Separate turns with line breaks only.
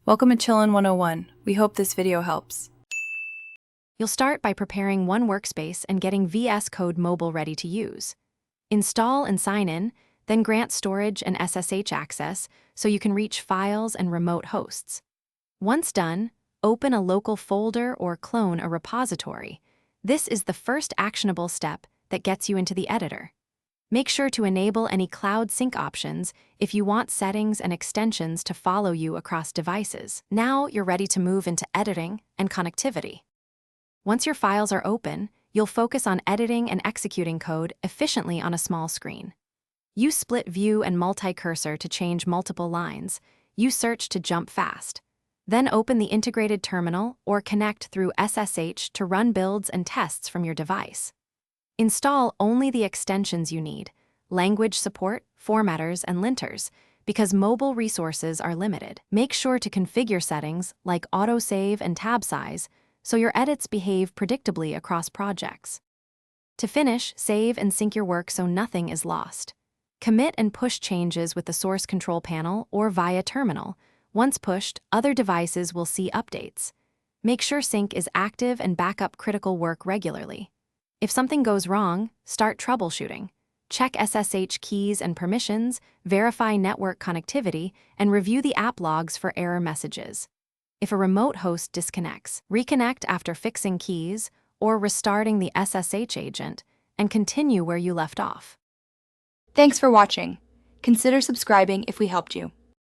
Welcome to Chillin' 101. We hope this video helps.
You'll start by preparing one workspace and getting VSCode Mobile ready to use. Install and sign in, then grant storage and SSH access so you can reach files and remote hosts. Once done, open a local folder or clone a repository. This is the first actionable step that gets you into the editor. Make sure to enable any cloud sync options if you want settings and extensions to follow you across devices. Now you're ready to move into editing and connectivity. Once your files are open, you'll focus on editing and executing code efficiently on a small screen. Use split view and multi-cursor to change multiple lines. Use search to jump fast. Then open the integrated terminal or connect through SSH to run builds and tests from your device. Install only the extensions you need, language support, formatters, and linters, because mobile resources are limited. Make sure to configure settings like autosave and tab size so your edits behave predictably across projects. To finish, save and sync your work so nothing is lost. Commit and push changes with the source control panel or via terminal. Once pushed, other devices will see updates. Make sure sync is active and back up critical work regularly. If something goes wrong, start troubleshooting. Check SSH keys and permissions, verify network connectivity, and review the app logs for error messages. If a remote host disconnects, reconnect after fixing keys or restarting the SSH agent, and continue where you left off.
Thanks for watching. Consider subscribing if we helped you.